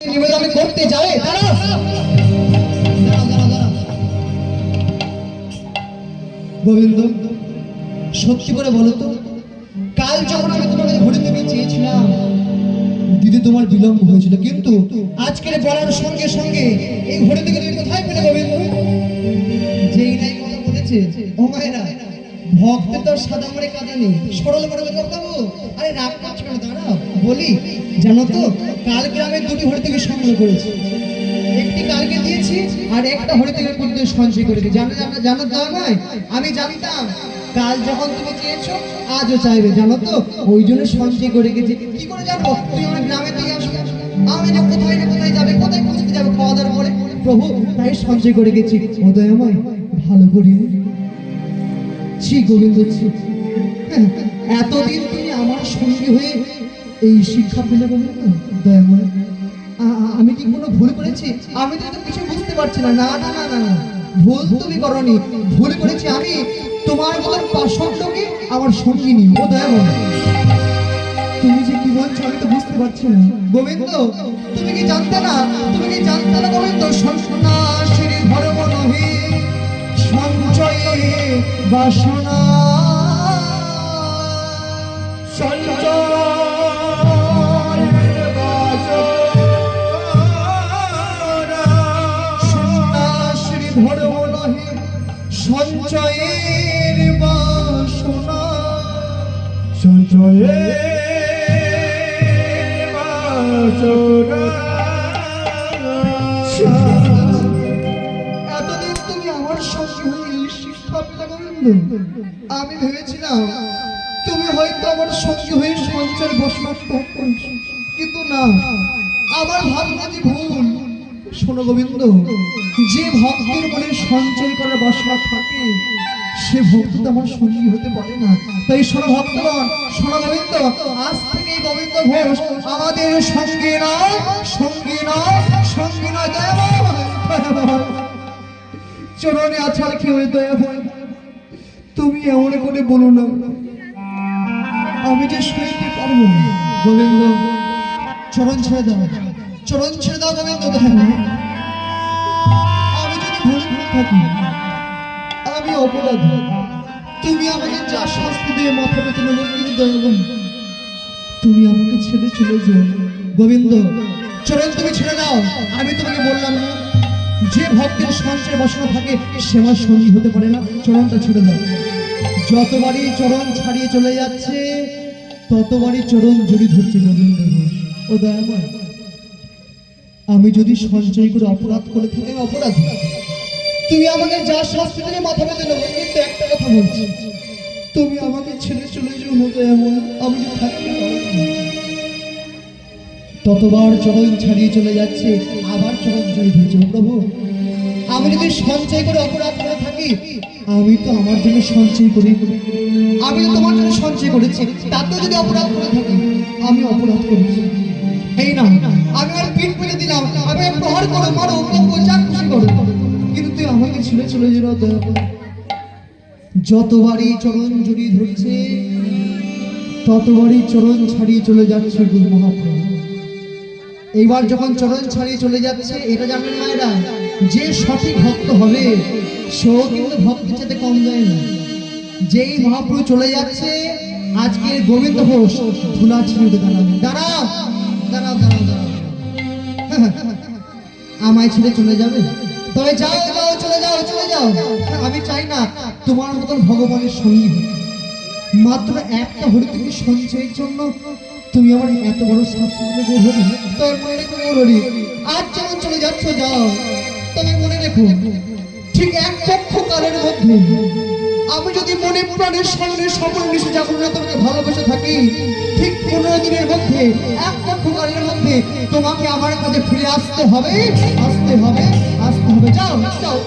নিবেদন করতে যাবে তারা গোবিন্দ, সত্যি করে বলো তো, কাল যখন আমি তোমাকে ঘুরে দেবে চেয়েছিলাম দিদি তোমার বিলম্ব হয়েছিল, কিন্তু আজকের বলার সঙ্গে সঙ্গে এই ঘুরে থেকে তুমি কোথায় পেলে গোবিন্দ? যেই নাই কথা বলেছে ও মায়েরা, ভক্ত তো সাদা মরে কাঁদা নেই, সরল করে বলতাবো। আরে রাগ করছো কেন? দাঁড়া বলি, জানো তো কাল গ্রামে দুটি ঘরে থেকে সংগ্রহ করেছি, একটি কালকে দিয়েছি আর একটা হরে থেকে করতে সঞ্চয় করে দিই। জানো জানো জানো তা নয়, আমি জানতাম কাল যখন তুমি চেয়েছো আজও চাইবে, জানো তো ওই জন্য সঞ্চয় করে গেছি। কি করে জানবো? তুই আমার গ্রামে দিয়ে আসবে, আমি যে কোথায় না কোথায় যাবে, কোথায় খুঁজতে যাবে খাওয়া দাওয়ার পরে, প্রভু তাই সঞ্চয় করে গেছি। উদয়ময় ভালো করি ছি গোবিন্দ ছি, এতদিন তুমি আমার সঙ্গী হয়ে এই শিক্ষা পেলে গোবিন্দ দয়াময়। আমি কি কোনো ভুল করেছি? আমি তো কিছু বুঝতে পারছি না। না না না না না, ভুল তুমি করনি, ভুল করেছি আমি। তোমার মতন পাশানকে আমার সঙ্গী নিই ও দয়াময়। তুমি যে কি বলছো আমি তো বুঝতে পারছি না গোবিন্দ। তুমি কি জানতে না, তুমি কি জানতে না গোবিন্দ, সন্ন্যাসীর ধর্ম নহে সঞ্চয়ে বাসনা, সঞ্চয়ের বাসনা, সঞ্চয়ের বাসনা। এতদিন তুমি আমার সঙ্গে হয়ে শিক্ষা পেলে গোবিন্দ। আমি ভেবেছিলাম তুমি হয়তো আমার সঙ্গে হয়ে সঞ্চয়ের বাসনা ত্যাগ করেছো, কিন্তু না, আমার ভাবনা যে ভুল। শোনো গোবিন্দ, যে ভক্তের মনে সঞ্চয় করার বাসনা থাকে সে ভক্ত তো আমার সঙ্গী হতে পারে না। তাই শোনো ভক্তগণ, শোনো গোবিন্দ, আজ থেকে গোবিন্দ ঘোষ আমাদের সঙ্গী নয়, সঙ্গী নয়, সঙ্গী নয়। চরণে আছাড় খেয়ে দয়া হয়, তুমি এমন করে বলো না, আমি যে সইতে পারবো গোবিন্দ। চরণ ছেড়ে দাও, চরণ ছেড়ে দাও গোবিন্দ। আমি যদি ভুল থাকি, আমি অপরাধী, তুমি আমাকে যা শাস্তি দিয়ে মাথা পেতে নেবো, কিন্তু দয়াবান তুমি আমাকে ছেড়ে চলে যাও গোবিন্দ। চরণ তুমি ছেড়ে দাও। আমি তোমাকে বললাম না, যে ভক্তের সঞ্চয় বাসনা থাকে সে আমার সঙ্গী হতে পারে না। চরণটা ছেড়ে দাও। যতবারই চরণ ছাড়িয়ে চলে যাচ্ছে ততবারই চরণ জড়িয়ে ধরছে গোবিন্দ ঘোষ ও দয়াময়। আমি যদি সঞ্চয় করে অপরাধ করে থাকি অপরাধী, তুমি আমাকে যা শাস্তি থেকে মাথা পেতে নেবো, কিন্তু একটা কথা বলছি, তুমি আমাকে ছেড়ে চলে যাও না দয়াময়। আমি যদি থাকতে ততবার চরণ ছাড়িয়ে চলে যাচ্ছে, আবার চরণ জড়িয়ে ধরছে প্রভু। আমি যদি সঞ্চয় করে অপরাধ করে থাকি, আমি তো আমার জন্য সঞ্চয় করি, আমি তো তোমার জন্য সঞ্চয় করেছি, তাতেও যদি অপরাধ করে থাকি আমি অপরাধ করেছি। এই না, আমি আর পিঠ পেলে দিলাম, আমি প্রহার করো, মারো, যা খুশি করো, কিন্তু তুই আমাকে ছেড়ে চলে যাও দয়া। যতবারই চরণ জড়িয়ে ধরছে ততবারই চরণ ছাড়িয়ে চলে যাচ্ছে গুরু মহাপ্রভু। এইবার যখন চরণ ছাড়িয়ে চলে যাচ্ছে, এটা জানেন মায়েরা, যে সঠিক ভক্ত হবে সেও কিন্তু ভক্তের সাথে কম যায় না। যেই মহাপ্রভু চলে যাচ্ছে, আজকে গোবিন্দ ঘোষ ধুলা ছিঁড়ে দাঁড়াবে। দাঁড়াও দাঁড়াও দাঁড়াও দাঁড়াও, আমায় ছেড়ে চলে যাবে? তবে যাও যাও, চলে যাও চলে যাও। আমি চাই না তোমার মতন ভগবানের সঙ্গী হতে। মাত্র একটা হরিতকি সঞ্চয়ের জন্য তুমি আমার এত বড় শাস্তি দেবে হরি। তোর মনে রেখো হরি, আজ যেমন চলে যাচ্ছ যাও, তবে মনে রেখো ঠিক এক পক্ষ কালের মধ্যে আমি যদি মনে প্রাণের সামনে সকল নিশে জাগরণে তোমাকে ভালোবেসে থাকি, ঠিক 15 দিনের মধ্যে এক পক্ষ কালের মধ্যে তোমাকে আমার কাছে ফিরে আসতে হবে, আসতে হবে, আসতে হবে। যাও যাও।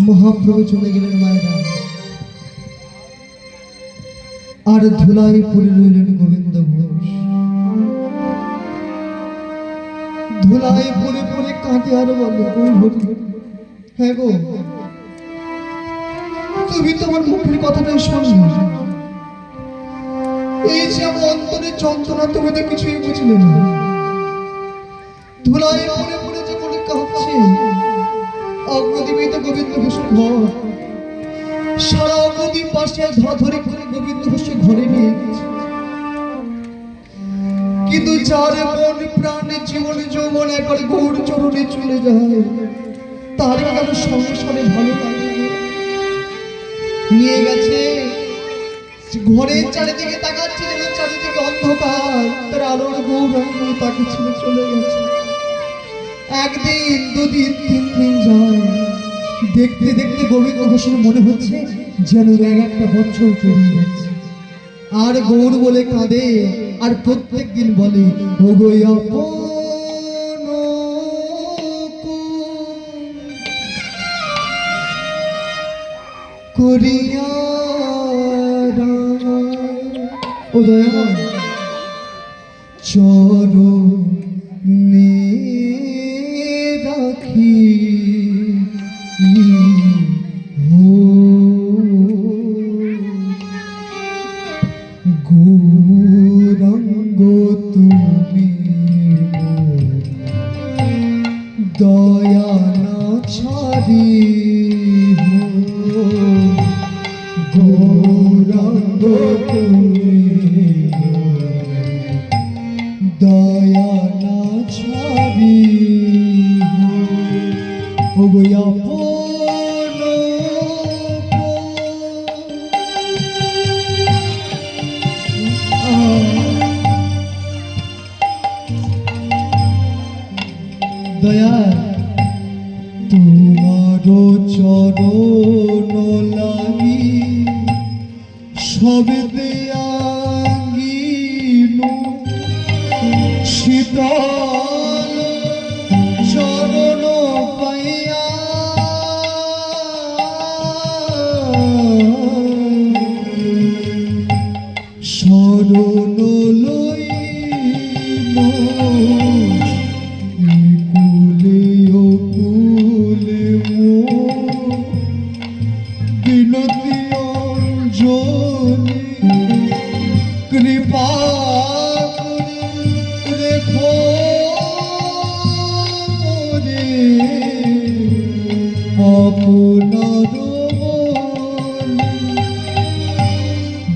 মহাপ্রভু চলে গেলেন মায়েরা, আর ধুলায় পড়ে রইলেন গোবিন্দ ঘোষ। ধুলায় পড়ে পড়ে কাঁদে আর বলে, হ্যাঁ গো, তুমি তোমার মুখের কথাটাই শোনো, এই যে আমার অন্তরে যন্ত্রণা, তুমি তো কিছুই বুঝলে না। ধুলায় পড়ে পড়ে যে পরীক্ষা হচ্ছে, অগ্রদীপিত গোবিন্দ ঘোষের ঘর, সারা অগ্রদীপ পাশে ধরাধরি করে গোবিন্দ ঘোষের ঘরে নিয়ে গেছে। কিন্তু যার মন প্রাণে জীবন যৌবন একবার গৌর চরণে চলে যায়, তার কেন সংসারে ভালো লাগে? নিয়ে গেছে ঘরের চারিদিকে তাকাচ্ছে, যেন চারিদিকে অন্ধকার, তার আলোর গৌরঙ্গ তাকে ছেড়ে চলে গেছে। একদিন, দুদিন, 3 দিন যায়, দেখতে দেখতে গোবিন্দ ঘোষের মনে হচ্ছে যেন একটা বছর পেরিয়ে যাচ্ছে। আর গৌর বলে কাঁদে, আর প্রত্যেক দিন বলে, ও গো আপন করিয়া ও দয়া চরণে রাখি গৌরাঙ্গ তুমি দয়া না ছাড়ি, গৌরাঙ্গ তুমি দয়া না ছাড়ি, ও গো আপন দয়া, তোমার চরণ লাগি সবে দেয়াঙ্গিল শীতল চরণ পাইয়া, শরণ লইল কুলে ও কুলে বিনতি অঞ্জলি কৃপা রেখো রে আপনার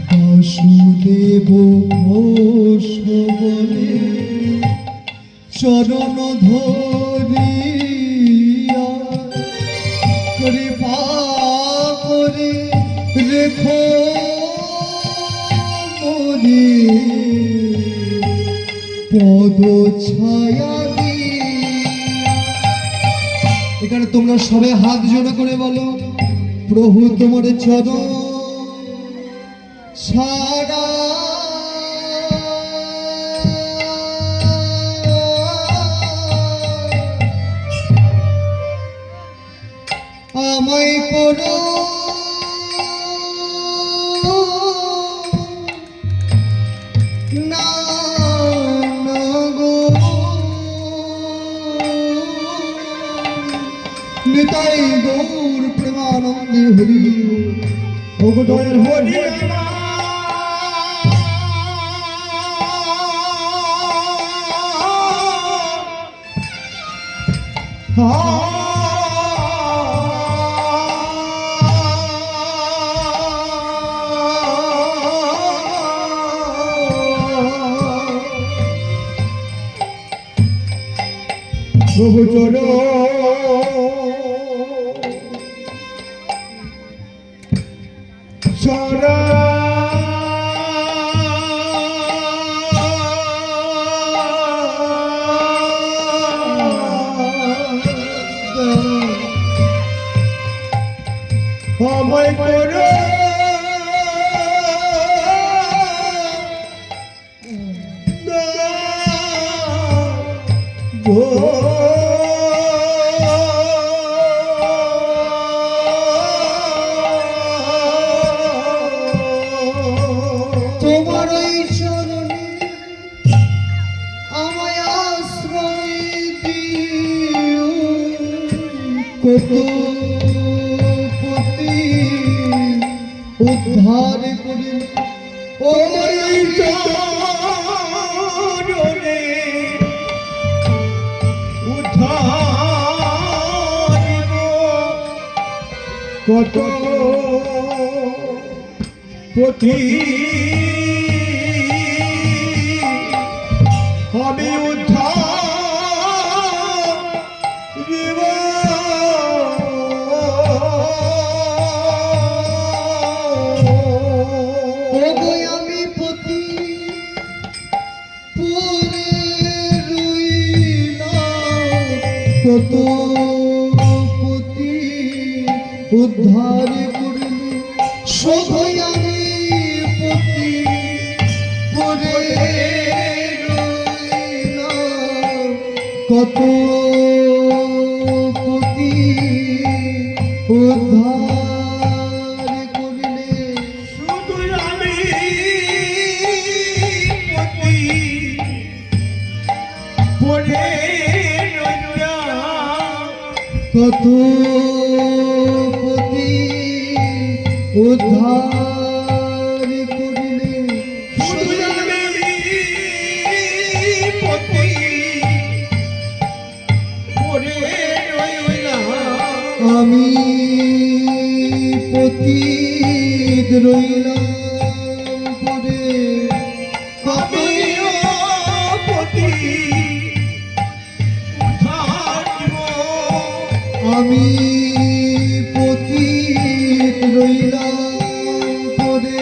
বাসুদেব ঘোষ বলে চরণ ধরিয়া কৃপা করে রেখো মরে পদ ছায়া। এখানে তোমরা সবাই হাত জোড়ো করে বলো, প্রভু তোমার চরণ সারা আমায় করো না গো, নিতাই গৌর প্রেমানন্দে হরি, ও গো দয়াল হরি প্রভু চরণ চরণ আমায় করো তোমার ওই চরণে আমায় আশ্রয় দিও, কত পতি উদ্ধার করে ও মরি চরণে উদ্ধারিব কত পথি আমি উদ্ধারিব ওগো আমি পতি পরে রইলাম কত পতি উদ্ধার করলে শুধু আমি পতি পরে রইলাম কত পতি উদ্ধার করলে শুধু আমি পতি পড়ে রইলাম কত পতি উদ্ধার করলে শুধু আমি পতি পড়ে রইলাম আমি পতিত রইলাম পরে কত আমিও পতি উদ্ধারিব আমি পতিত রইলাম পরে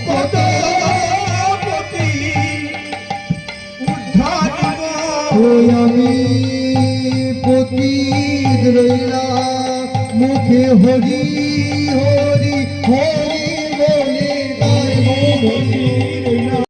কত পতি উদ্ধারিব ওই আমি পতিত রইলাম মুখে হরি